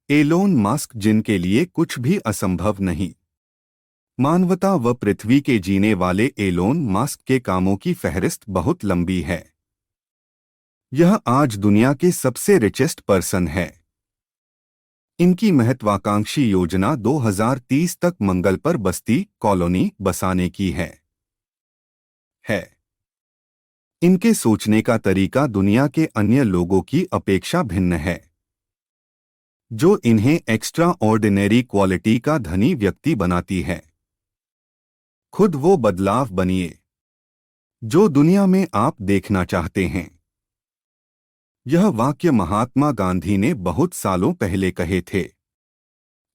Elon Musk, जिनके लिए कुछ भी असंभव नहीं। मानवता व पृथ्वी के जीने वाले एलोन मस्क के कामों की फहरिस्त बहुत लंबी है। यह आज दुनिया के सबसे रिचेस्ट पर्सन है। इनकी महत्वाकांक्षी योजना 2030 तक मंगल पर बस्ती कॉलोनी बसाने की है। इनके सोचने का तरीका दुनिया के अन्य लोगों की अपेक्षा भिन्न है, जो इन्हें एक्स्ट्रा ऑर्डिनरी क्वालिटी का धनी व्यक्ति बनाती है। खुद वो बदलाव बनिए जो दुनिया में आप देखना चाहते हैं। यह वाक्य महात्मा गांधी ने बहुत सालों पहले कहे थे।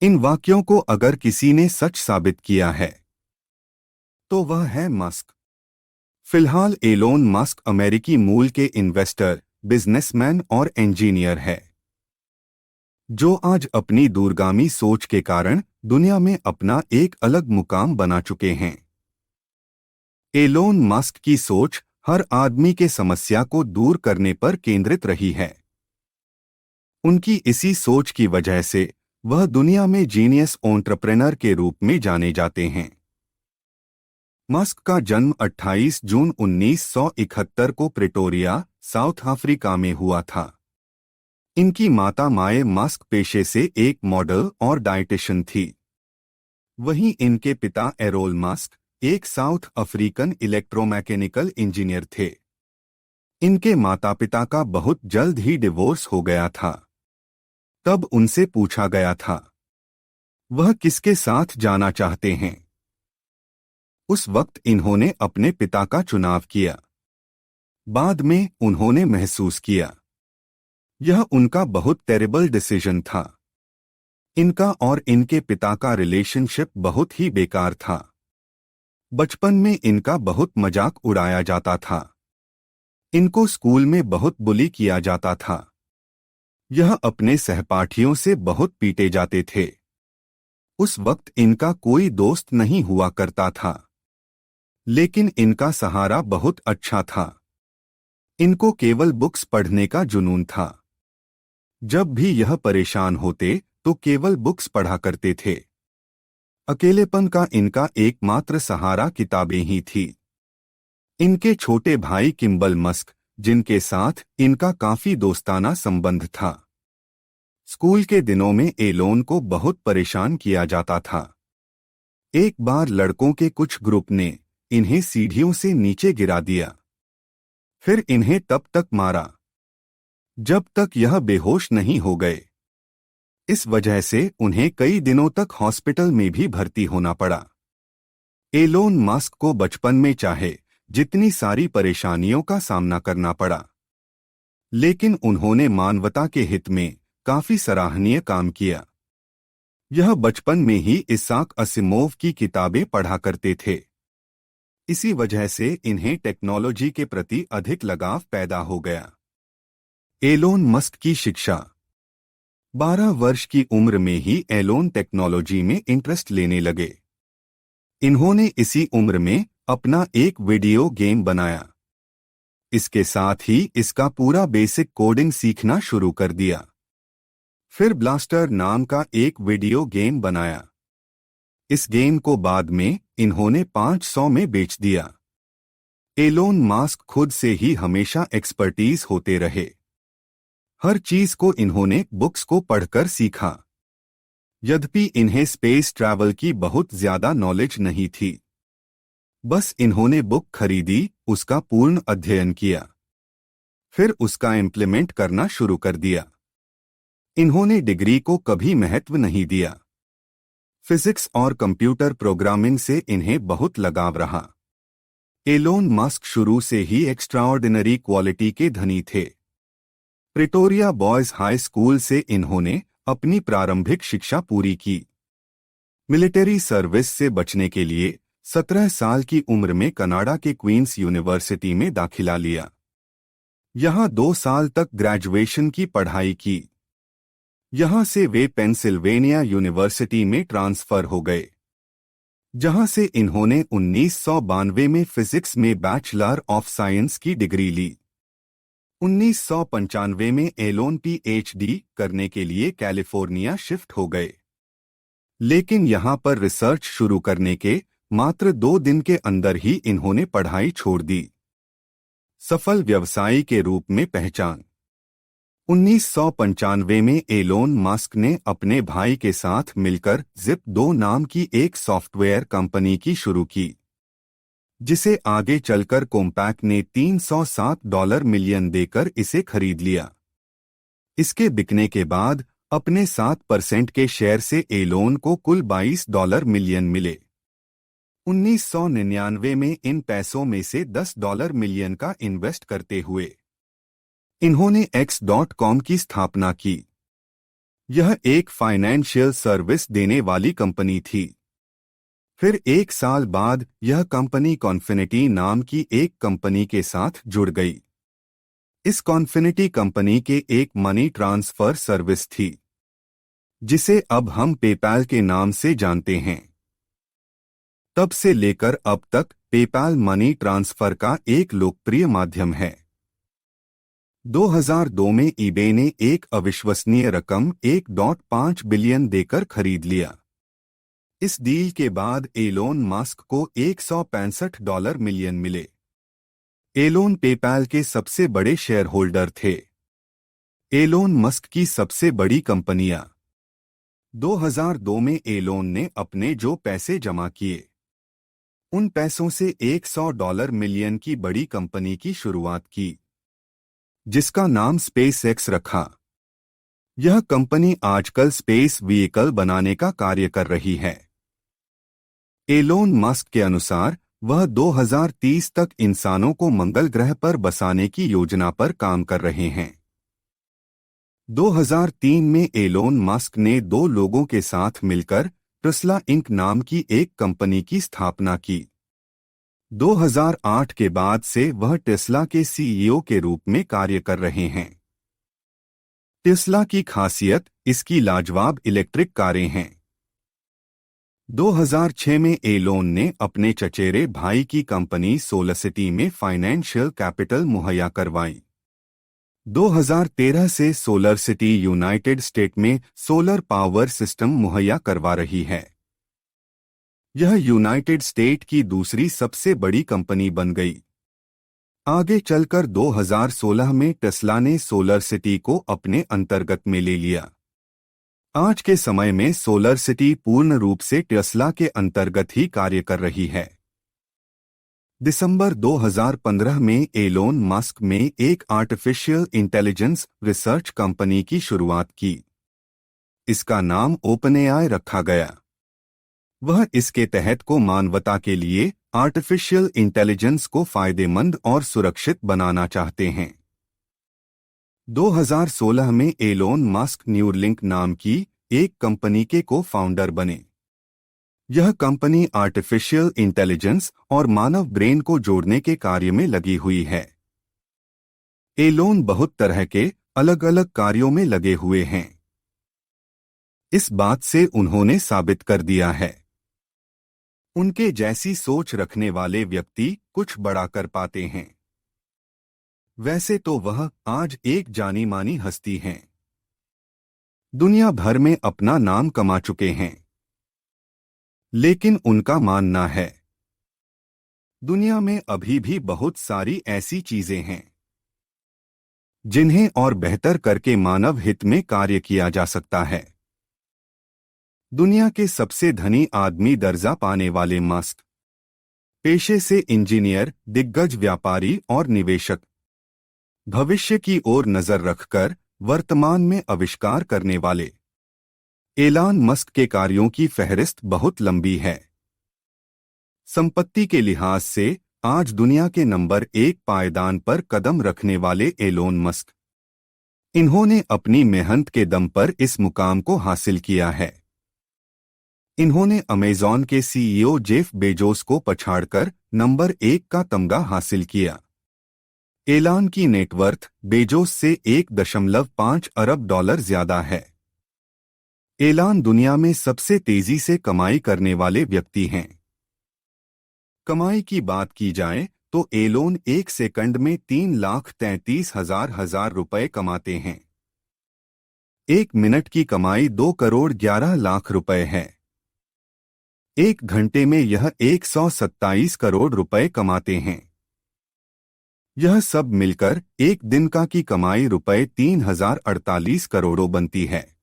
इन वाक्यों को अगर किसी ने सच साबित किया है तो वह है मस्क। फिलहाल एलोन मस्क अमेरिकी मूल के इन्वेस्टर, बिजनेसमैन और इंजीनियर है, जो आज अपनी दूरगामी सोच के कारण दुनिया में अपना एक अलग मुकाम बना चुके हैं। एलोन मस्क की सोच हर आदमी के समस्या को दूर करने पर केंद्रित रही है। उनकी इसी सोच की वजह से वह दुनिया में जीनियस एंटरप्रेन्योर के रूप में जाने जाते हैं। मस्क का जन्म 28 जून 1971 को प्रिटोरिया, साउथ अफ्रीका में हुआ था। इनकी माता माए मस्क पेशे से एक मॉडल और डाइटिशियन थी। वहीं इनके पिता एरोल मस्क एक साउथ अफ्रीकन इलेक्ट्रोमैकेनिकल इंजीनियर थे। इनके माता पिता का बहुत जल्द ही डिवोर्स हो गया था। तब उनसे पूछा गया था वह किसके साथ जाना चाहते हैं। उस वक्त इन्होंने अपने पिता का चुनाव किया। बाद में उन्होंने महसूस किया यह उनका बहुत टेरिबल डिसीजन था। इनका और इनके पिता का रिलेशनशिप बहुत ही बेकार था। बचपन में इनका बहुत मजाक उड़ाया जाता था। इनको स्कूल में बहुत बुली किया जाता था। यह अपने सहपाठियों से बहुत पीटे जाते थे। उस वक्त इनका कोई दोस्त नहीं हुआ करता था, लेकिन इनका सहारा बहुत अच्छा था। इनको केवल बुक्स पढ़ने का जुनून था। जब भी यह परेशान होते तो केवल बुक्स पढ़ा करते थे। अकेलेपन का इनका एकमात्र सहारा किताबें ही थी। इनके छोटे भाई किम्बल मस्क, जिनके साथ इनका काफी दोस्ताना संबंध था, स्कूल के दिनों में एलोन को बहुत परेशान किया जाता था। एक बार लड़कों के कुछ ग्रुप ने इन्हें सीढ़ियों से नीचे गिरा दिया। फिर इन्हें तब तक मारा जब तक यह बेहोश नहीं हो गए। इस वजह से उन्हें कई दिनों तक हॉस्पिटल में भी भर्ती होना पड़ा। एलोन मस्क को बचपन में चाहे जितनी सारी परेशानियों का सामना करना पड़ा, लेकिन उन्होंने मानवता के हित में काफी सराहनीय काम किया। यह बचपन में ही इसाक असिमोव की किताबें पढ़ा करते थे। इसी वजह से इन्हें टेक्नोलॉजी के प्रति अधिक लगाव पैदा हो गया। एलोन मस्क की शिक्षा 12 वर्ष की उम्र में ही एलोन टेक्नोलॉजी में इंटरेस्ट लेने लगे। इन्होंने इसी उम्र में अपना एक वीडियो गेम बनाया। इसके साथ ही इसका पूरा बेसिक कोडिंग सीखना शुरू कर दिया। फिर ब्लास्टर नाम का एक वीडियो गेम बनाया। इस गेम को बाद में इन्होंने 500 में बेच दिया। एलोन मस्क खुद से ही हमेशा एक्सपर्टीज होते रहे। हर चीज को इन्होंने बुक्स को पढ़कर सीखा। यद्यपि इन्हें स्पेस ट्रैवल की बहुत ज्यादा नॉलेज नहीं थी। बस इन्होंने बुक खरीदी, उसका पूर्ण अध्ययन किया, फिर उसका इम्प्लीमेंट करना शुरू कर दिया। इन्होंने डिग्री को कभी महत्व नहीं दिया। फिजिक्स और कंप्यूटर प्रोग्रामिंग से इन्हें बहुत लगाव रहा। एलोन मस्क शुरू से ही एक्स्ट्राऑर्डिनरी क्वालिटी के धनी थे। प्रिटोरिया बॉयज हाई स्कूल से इन्होंने अपनी प्रारंभिक शिक्षा पूरी की। मिलिट्री सर्विस से बचने के लिए 17 साल की उम्र में कनाडा के क्वींस यूनिवर्सिटी में दाखिला लिया। यहां 2 साल तक ग्रेजुएशन की पढ़ाई की। यहां से वे पेंसिल्वेनिया यूनिवर्सिटी में ट्रांसफर हो गए, जहां से इन्होंने 1992 में फिजिक्स में बैचलर ऑफ साइंस की डिग्री ली। 1995 में एलोन पीएचडी करने के लिए कैलिफोर्निया शिफ्ट हो गए, लेकिन यहां पर रिसर्च शुरू करने के मात्र 2 दिन के अंदर ही इन्होंने पढ़ाई छोड़ दी। सफल व्यवसायी के रूप में पहचान। 1995 में एलोन मस्क ने अपने भाई के साथ मिलकर Zip2 नाम की एक सॉफ्टवेयर कंपनी की शुरू की, जिसे आगे चलकर कॉम्पैक ने $307 मिलियन देकर इसे खरीद लिया। इसके बिकने के बाद अपने 7% के शेयर से एलोन को कुल $22 मिलियन मिले। 1999 में इन पैसों में से $10 मिलियन का इन्वेस्ट करते हुए इन्होंने X.com की स्थापना की। यह एक फाइनेंशियल सर्विस देने वाली कंपनी थी। फिर 1 साल बाद यह कंपनी कॉन्फिनिटी नाम की एक कंपनी के साथ जुड़ गई। इस कॉन्फिनिटी कंपनी के एक मनी ट्रांसफर सर्विस थी, जिसे अब हम पेपैल के नाम से जानते हैं। तब से लेकर अब तक पेपैल मनी ट्रांसफर का एक लोकप्रिय माध्यम है। 2002 में ईबे ने एक अविश्वसनीय रकम 1.5 बिलियन देकर खरीद लिया। इस डील के बाद एलोन मस्क को $165 मिलियन मिले। एलोन पेपैल के सबसे बड़े शेयर होल्डर थे। एलोन मस्क की सबसे बड़ी कंपनियां। 2002 में एलोन ने अपने जो पैसे जमा किए, उन पैसों से $100 मिलियन की बड़ी कंपनी की शुरुआत की, जिसका नाम स्पेसएक्स रखा। यह कंपनी आजकल स्पेस व्हीकल बनाने का कार्य कर रही है। एलोन मस्क के अनुसार वह 2030 तक इंसानों को मंगल ग्रह पर बसाने की योजना पर काम कर रहे हैं। 2003 में एलोन मस्क ने 2 लोगों के साथ मिलकर टेस्ला इंक नाम की एक कंपनी की स्थापना की। 2008 के बाद से वह टेस्ला के सीईओ के रूप में कार्य कर रहे हैं। टेस्ला की खासियत इसकी लाजवाब इलेक्ट्रिक कारें हैं। 2006 में एलोन ने अपने चचेरे भाई की कंपनी सोलरसिटी में फाइनेंशियल कैपिटल मुहैया करवाई। 2013 से सोलरसिटी यूनाइटेड स्टेट में सोलर पावर सिस्टम मुहैया करवा रही है। यह यूनाइटेड स्टेट की दूसरी सबसे बड़ी कंपनी बन गई। आगे चलकर 2016 में टेस्ला ने सोलरसिटी को अपने अंतर्गत में ले लिया। आज के समय में सोलरसिटी पूर्ण रूप से टेस्ला के अंतर्गत ही कार्य कर रही है। दिसंबर 2015 में एलोन मस्क में एक आर्टिफिशियल इंटेलिजेंस रिसर्च कंपनी की शुरुआत की। इसका नाम ओपनएआई रखा गया। वह इसके तहत को मानवता के लिए आर्टिफिशियल इंटेलिजेंस को फायदेमंद और सुरक्षित बनाना चाहते हैं। 2016 में एलोन मस्क न्यूरलिंक नाम की एक कंपनी के को-फाउंडर बने। यह कंपनी आर्टिफिशियल इंटेलिजेंस और मानव ब्रेन को जोड़ने के कार्य में लगी हुई है। एलोन बहुत तरह के अलग अलग कार्यों में लगे हुए हैं। इस बात से उन्होंने साबित कर दिया है। उनके जैसी सोच रखने वाले व्यक्ति कुछ बड़ा कर पाते हैं। वैसे तो वह आज एक जानी मानी हस्ती हैं। दुनिया भर में अपना नाम कमा चुके हैं। लेकिन उनका मानना है, दुनिया में अभी भी बहुत सारी ऐसी चीजें हैं जिन्हें और बेहतर करके मानव हित में कार्य किया जा सकता है। दुनिया के सबसे धनी आदमी दर्जा पाने वाले मस्क, पेशे से इंजीनियर, दिग्गज व्यापारी और निवेशक, भविष्य की ओर नजर रखकर वर्तमान में आविष्कार करने वाले। एलोन मस्क के कार्यों की फहरिस्त बहुत लंबी है। संपत्ति के लिहाज से आज दुनिया के नंबर 1 पायदान पर कदम रखने वाले एलोन मस्क। इन्होंने अपनी मेहनत के दम पर इस मुकाम को हासिल किया है। इन्होंने अमेज़न के सीईओ जेफ बेजोस को पछाड़कर नंबर 1 का तमगा हासिल किया। एलोन की नेटवर्थ बेजोस से 1.5 अरब डॉलर ज्यादा है। एलोन दुनिया में सबसे तेजी से कमाई करने वाले व्यक्ति हैं। कमाई की बात की जाए तो एलोन 1 सेकंड में 3,33,000 रुपए कमाते हैं। 1 मिनट की कमाई 2,11,00,000 रुपए है। 1 घंटे में यह 127 करोड़ रुपए कमाते हैं। यह सब मिलकर एक दिन का की कमाई रुपए 3,048 करोड़ों बनती है।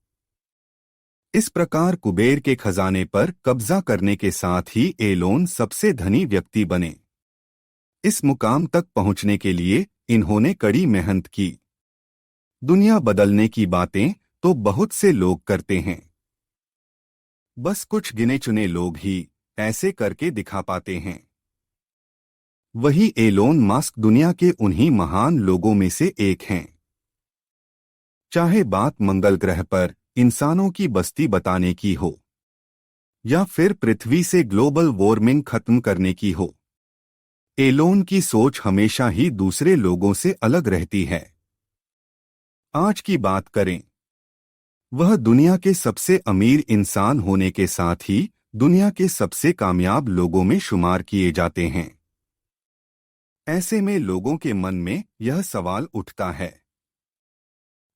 इस प्रकार कुबेर के खजाने पर कब्जा करने के साथ ही एलोन सबसे धनी व्यक्ति बने। इस मुकाम तक पहुंचने के लिए इन्होंने कड़ी मेहनत की। दुनिया बदलने की बातें तो बहुत से लोग करते हैं, बस कुछ गिने चुने लोग ही ऐसे करके दिखा पाते हैं। वही एलोन मस्क दुनिया के उन्हीं महान लोगों में से एक हैं। चाहे बात मंगल ग्रह पर इंसानों की बस्ती बताने की हो या फिर पृथ्वी से ग्लोबल वार्मिंग खत्म करने की हो, एलोन की सोच हमेशा ही दूसरे लोगों से अलग रहती है। आज की बात करें, वह दुनिया के सबसे अमीर इंसान होने के साथ ही दुनिया के सबसे कामयाब लोगों में शुमार किए जाते हैं। ऐसे में लोगों के मन में यह सवाल उठता है,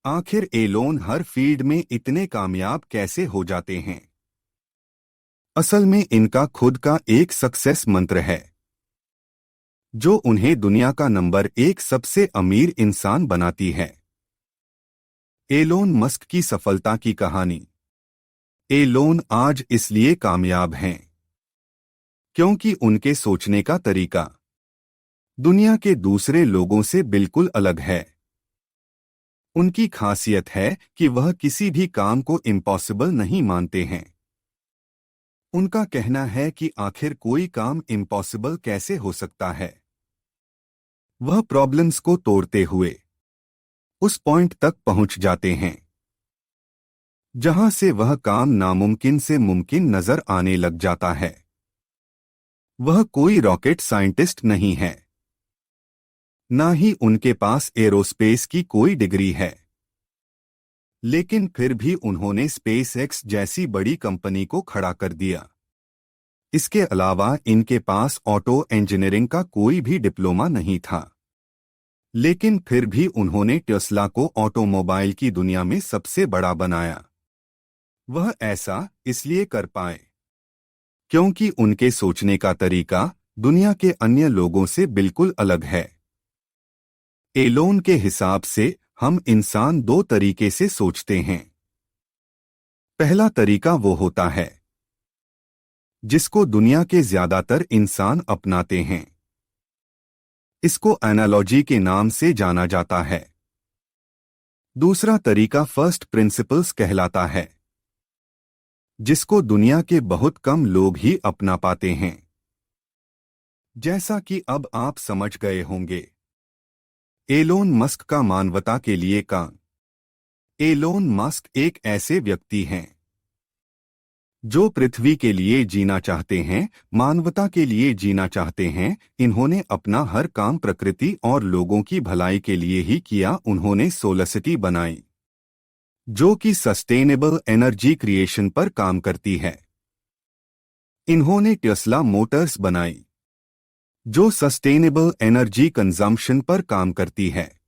आखिर एलोन हर फील्ड में इतने कामयाब कैसे हो जाते हैं? असल में इनका खुद का एक सक्सेस मंत्र है, जो उन्हें दुनिया का नंबर 1 सबसे अमीर इंसान बनाती है। एलोन मस्क की सफलता की कहानी। एलोन आज इसलिए कामयाब हैं क्योंकि उनके सोचने का तरीका दुनिया के दूसरे लोगों से बिल्कुल अलग है। उनकी खासियत है कि वह किसी भी काम को इम्पॉसिबल नहीं मानते हैं। उनका कहना है कि आखिर कोई काम इम्पॉसिबल कैसे हो सकता है। वह प्रॉब्लम्स को तोड़ते हुए उस पॉइंट तक पहुंच जाते हैं जहां से वह काम नामुमकिन से मुमकिन नजर आने लग जाता है। वह कोई रॉकेट साइंटिस्ट नहीं है, ना ही उनके पास एरोस्पेस की कोई डिग्री है, लेकिन फिर भी उन्होंने स्पेस एक्स जैसी बड़ी कंपनी को खड़ा कर दिया। इसके अलावा इनके पास ऑटो इंजीनियरिंग का कोई भी डिप्लोमा नहीं था, लेकिन फिर भी उन्होंने टेस्ला को ऑटोमोबाइल की दुनिया में सबसे बड़ा बनाया। वह ऐसा इसलिए कर पाए क्योंकि उनके सोचने का तरीका दुनिया के अन्य लोगों से बिल्कुल अलग है। एलोन के हिसाब से हम इंसान 2 तरीके से सोचते हैं। पहला तरीका वो होता है जिसको दुनिया के ज्यादातर इंसान अपनाते हैं। इसको एनालॉजी के नाम से जाना जाता है। दूसरा तरीका फर्स्ट प्रिंसिपल्स कहलाता है, जिसको दुनिया के बहुत कम लोग ही अपना पाते हैं। जैसा कि अब आप समझ गए होंगे, एलोन मस्क का मानवता के लिए काम। एलोन मस्क एक ऐसे व्यक्ति हैं जो पृथ्वी के लिए जीना चाहते हैं, मानवता के लिए जीना चाहते हैं। इन्होंने अपना हर काम प्रकृति और लोगों की भलाई के लिए ही किया। उन्होंने सोलसिटी बनाई, जो कि सस्टेनेबल एनर्जी क्रिएशन पर काम करती है। इन्होंने टेस्ला मोटर्स बनाई, जो सस्टेनेबल एनर्जी कंजम्पशन पर काम करती है,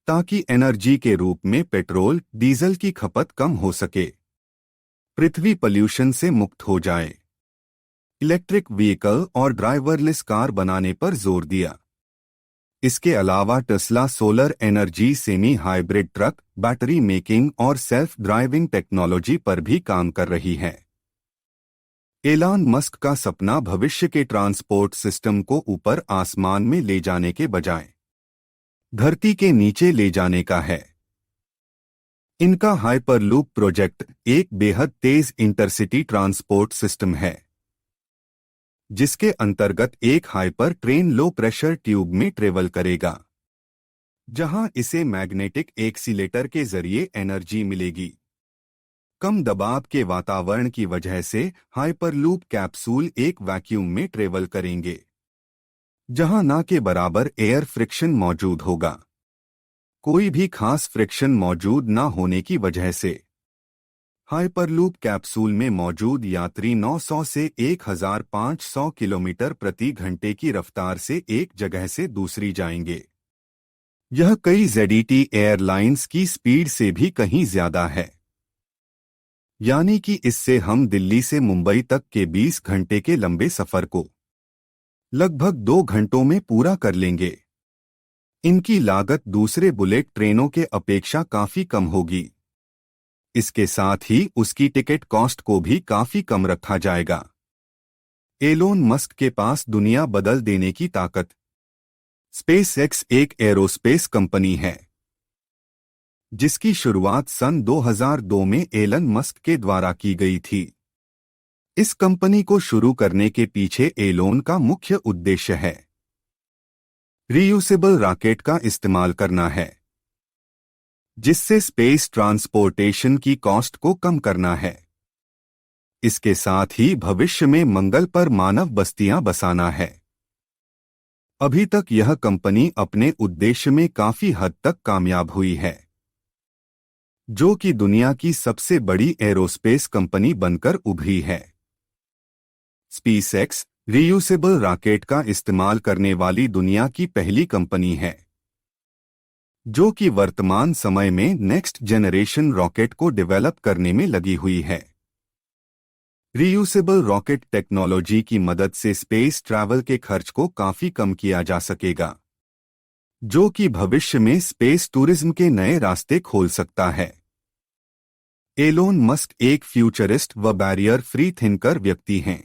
ताकि एनर्जी के रूप में पेट्रोल, डीजल की खपत कम हो सके, पृथ्वी पॉल्यूशन से मुक्त हो जाए। इलेक्ट्रिक व्हीकल और ड्राइवरलेस कार बनाने पर जोर दिया। इसके अलावा Tesla solar energy, semi hybrid truck, battery making और सेल्फ ड्राइविंग टेक्नोलॉजी पर भी काम कर रही है। एलोन मस्क का सपना भविष्य के ट्रांसपोर्ट सिस्टम को ऊपर आसमान में ले जाने के बजाय धरती के नीचे ले जाने का है। इनका हाइपरलूप प्रोजेक्ट एक बेहद तेज इंटरसिटी ट्रांसपोर्ट सिस्टम है, जिसके अंतर्गत एक hyper train low pressure tube में ट्रेवल करेगा, जहां इसे मैग्नेटिक एक्सीलेटर के जरिए एनर्जी मिलेगी। कम दबाव के वातावरण की वजह से हाइपरलूप कैप्सूल एक वैक्यूम में ट्रेवल करेंगे, जहां ना के बराबर एयर फ्रिक्शन मौजूद होगा। कोई भी खास फ्रिक्शन मौजूद ना होने की वजह से हाइपरलूप कैप्सूल में मौजूद यात्री 900 से 1500 किलोमीटर प्रति घंटे की रफ्तार से एक जगह से दूसरी जाएंगे। यह कई जेडईटी एयरलाइंस की स्पीड से भी कहीं ज्यादा है। यानी कि इससे हम दिल्ली से मुंबई तक के 20 घंटे के लंबे सफर को लगभग 2 घंटों में पूरा कर लेंगे। इनकी लागत दूसरे बुलेट ट्रेनों के अपेक्षा काफी कम होगी। इसके साथ ही उसकी टिकट कॉस्ट को भी काफी कम रखा जाएगा। एलोन मस्क के पास दुनिया बदल देने की ताकत। स्पेसएक्स एक एरोस्पेस कंपनी है जिसकी शुरुआत सन 2002 में एलन मस्क के द्वारा की गई थी। इस कंपनी को शुरू करने के पीछे एलोन का मुख्य उद्देश्य है रीयूसेबल रॉकेट का इस्तेमाल करना है, जिससे स्पेस ट्रांसपोर्टेशन की कॉस्ट को कम करना है। इसके साथ ही भविष्य में मंगल पर मानव बस्तियां बसाना है। अभी तक यह कंपनी अपने उद्देश्य में काफी हद तक कामयाब हुई है, जो कि दुनिया की सबसे बड़ी एरोस्पेस कंपनी बनकर उभरी है। स्पेसएक्स रीयूसेबल रॉकेट का इस्तेमाल करने वाली दुनिया की पहली कंपनी है, जो कि वर्तमान समय में नेक्स्ट जनरेशन रॉकेट को डेवलप करने में लगी हुई है। रीयूसेबल रॉकेट टेक्नोलॉजी की मदद से स्पेस ट्रैवल के खर्च को काफी कम किया जा सकेगा, जो कि भविष्य में स्पेस टूरिज्म के नए रास्ते खोल सकता है। एलोन मस्क एक फ्यूचरिस्ट व बैरियर फ्री थिंकर व्यक्ति हैं।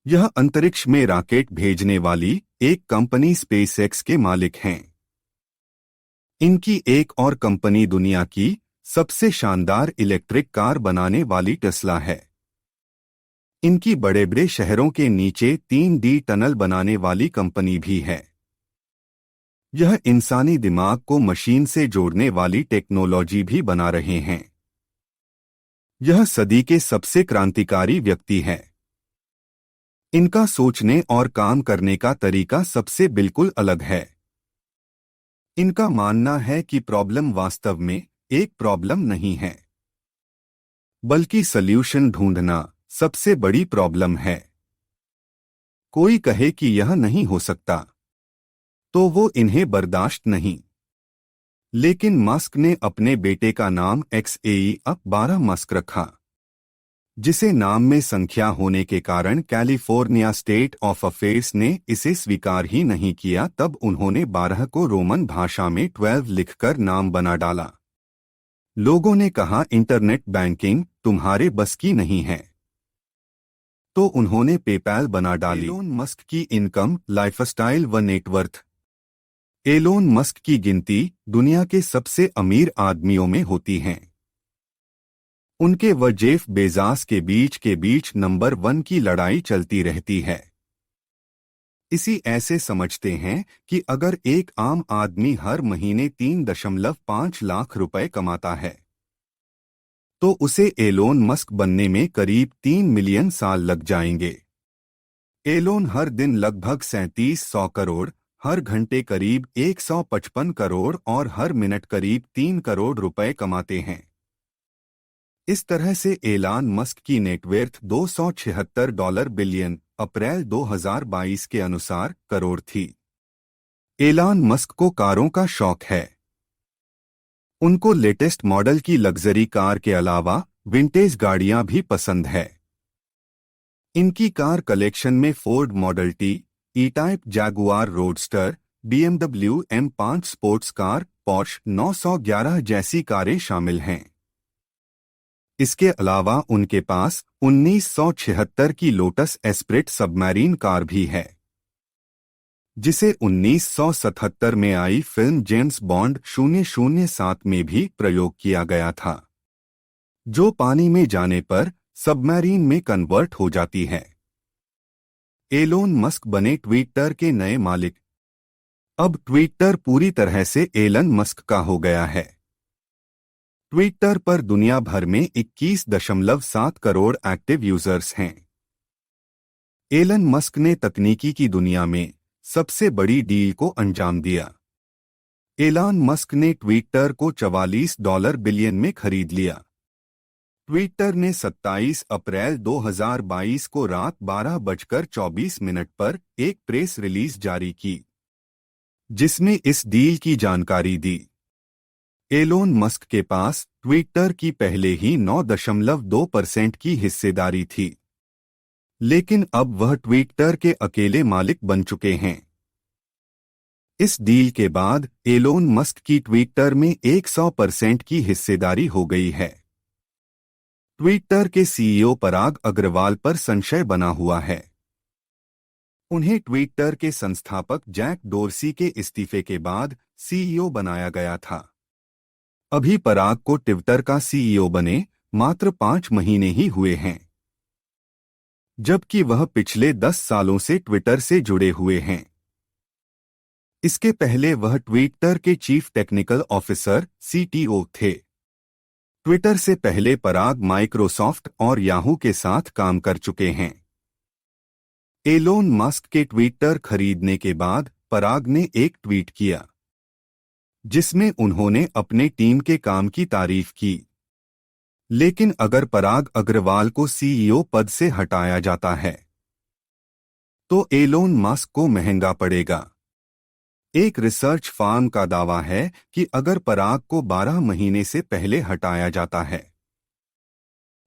यह अंतरिक्ष में रॉकेट भेजने वाली एक कंपनी स्पेसएक्स के मालिक हैं। इनकी एक और कंपनी दुनिया की सबसे शानदार इलेक्ट्रिक कार बनाने वाली टेस्ला है। इनकी बड़े बड़े शहरों के नीचे 3D टनल बनाने वाली कंपनी भी है। यह इंसानी दिमाग को मशीन से जोड़ने वाली टेक्नोलॉजी भी बना रहे हैं। यह सदी के सबसे क्रांतिकारी व्यक्ति हैं। इनका सोचने और काम करने का तरीका सबसे बिल्कुल अलग है। इनका मानना है कि प्रॉब्लम वास्तव में एक प्रॉब्लम नहीं है, बल्कि सल्यूशन ढूंढना सबसे बड़ी प्रॉब्लम है। कोई कहे कि यह नहीं हो सकता, तो वो इन्हें बर्दाश्त नहीं। लेकिन मस्क ने अपने बेटे का नाम XAE12 मस्क रखा, जिसे नाम में संख्या होने के कारण कैलिफोर्निया स्टेट ऑफ अफेयर्स ने इसे स्वीकार ही नहीं किया। तब उन्होंने 12 को रोमन भाषा में 12 लिखकर नाम बना डाला। लोगों ने कहा इंटरनेट बैंकिंग तुम्हारे बस की नहीं है, तो उन्होंने पेपैल बना डाली। एलोन मस्क की इनकम, लाइफस्टाइल व नेटवर्थ। एलोन मस्क की गिनती दुनिया के सबसे अमीर आदमियों में होती हैं। उनके व जेफ बेजास के बीच नंबर 1 की लड़ाई चलती रहती है। इसी ऐसे समझते हैं कि अगर एक आम आदमी हर महीने 3.5 लाख रुपए कमाता है, तो उसे एलोन मस्क बनने में करीब 3 मिलियन साल लग जाएंगे। एलोन हर दिन लगभग 3700 करोड़, हर घंटे करीब 155 करोड़ और हर मिनट करीब 3 करोड़ रुपए कमाते हैं। इस तरह से एलोन मस्क की नेटवर्थ $276 बिलियन अप्रैल 2022 के अनुसार करोड़ थी। एलोन मस्क को कारों का शौक है। उनको लेटेस्ट मॉडल की लग्जरी कार के अलावा विंटेज गाड़ियां भी पसंद है। इनकी कार कलेक्शन में Ford model T, E type Jaguar roadster, BMW M5 sports car, Porsche 911 जैसी कारें शामिल हैं। इसके अलावा उनके पास 1976 की लोटस एस्प्रिट सबमरीन कार भी है, जिसे 1977 में आई फिल्म जेम्स बॉन्ड 007 में भी प्रयोग किया गया था, जो पानी में जाने पर सबमरीन में कन्वर्ट हो जाती है। एलोन मस्क बने ट्विटर के नए मालिक। अब ट्विटर पूरी तरह से एलन मस्क का हो गया है। ट्विटर पर दुनिया भर में 21.7 करोड़ एक्टिव यूजर्स हैं। एलन मस्क ने तकनीकी की दुनिया में सबसे बड़ी डील को अंजाम दिया। एलन मस्क ने ट्विटर को $44 बिलियन में खरीद लिया। ट्विटर ने 27 अप्रैल 2022 को रात 12:24 पर एक प्रेस रिलीज जारी की, जिसमें इस डील की जानकारी दी। एलोन मस्क के पास ट्विटर की पहले ही 9.2% की हिस्सेदारी थी, लेकिन अब वह ट्विटर के अकेले मालिक बन चुके हैं। इस डील के बाद एलोन मस्क की ट्विटर में 100% की हिस्सेदारी हो गई है। ट्विटर के सीईओ पराग अग्रवाल पर संशय बना हुआ है। उन्हें ट्विटर के संस्थापक जैक डोर्सी के इस्तीफे के बाद सीईओ बनाया गया था। अभी पराग को ट्विटर का सीईओ बने मात्र 5 महीने ही हुए हैं, जबकि वह पिछले 10 सालों से ट्विटर से जुड़े हुए हैं। इसके पहले वह ट्विटर के चीफ टेक्निकल ऑफिसर (CTO) थे। ट्विटर से पहले पराग माइक्रोसॉफ्ट और याहू के साथ काम कर चुके हैं। एलोन मस्क के ट्विटर खरीदने के बाद पराग ने एक ट्वीट किया, जिसमें उन्होंने अपने टीम के काम की तारीफ की। लेकिन अगर पराग अग्रवाल को सीईओ पद से हटाया जाता है, तो एलोन मस्क को महंगा पड़ेगा। एक रिसर्च फर्म का दावा है कि अगर पराग को 12 महीने से पहले हटाया जाता है,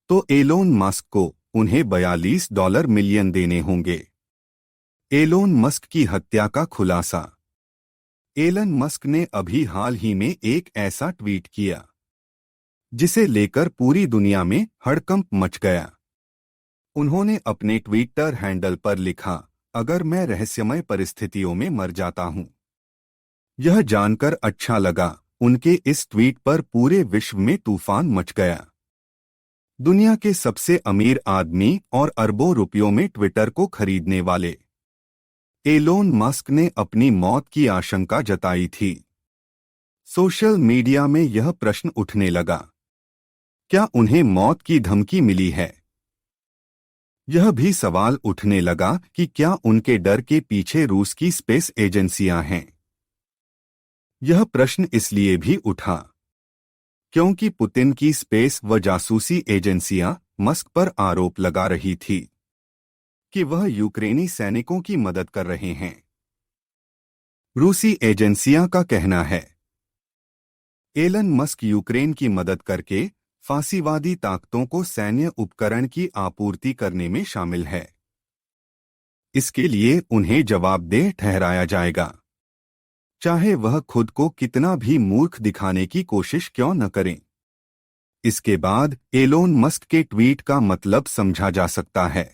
तो एलोन मस्क को उन्हें $42 मिलियन देने होंगे। एलोन मस्क की हत्या का खुलासा। एलन मस्क ने अभी हाल ही में एक ऐसा ट्वीट किया, जिसे लेकर पूरी दुनिया में हड़कंप मच गया। उन्होंने अपने ट्विटर हैंडल पर लिखा, अगर मैं रहस्यमय परिस्थितियों में मर जाता हूं। यह जानकर अच्छा लगा। उनके इस ट्वीट पर पूरे विश्व में तूफान मच गया। दुनिया के सबसे अमीर आदमी और अरबों रुपयों में ट्विटर को खरीदने वाले एलोन मस्क ने अपनी मौत की आशंका जताई थी। सोशल मीडिया में यह प्रश्न उठने लगा, क्या उन्हें मौत की धमकी मिली है? यह भी सवाल उठने लगा कि क्या उनके डर के पीछे रूस की स्पेस एजेंसियां हैं। यह प्रश्न इसलिए भी उठा क्योंकि पुतिन की स्पेस व जासूसी एजेंसियां मस्क पर आरोप लगा रही थी कि वह यूक्रेनी सैनिकों की मदद कर रहे हैं। रूसी एजेंसियां का कहना है, एलन मस्क यूक्रेन की मदद करके फांसीवादी ताकतों को सैन्य उपकरण की आपूर्ति करने में शामिल है। इसके लिए उन्हें जवाबदेह ठहराया जाएगा, चाहे वह खुद को कितना भी मूर्ख दिखाने की कोशिश क्यों न करें। इसके बाद एलोन मस्क के ट्वीट का मतलब समझा जा सकता है।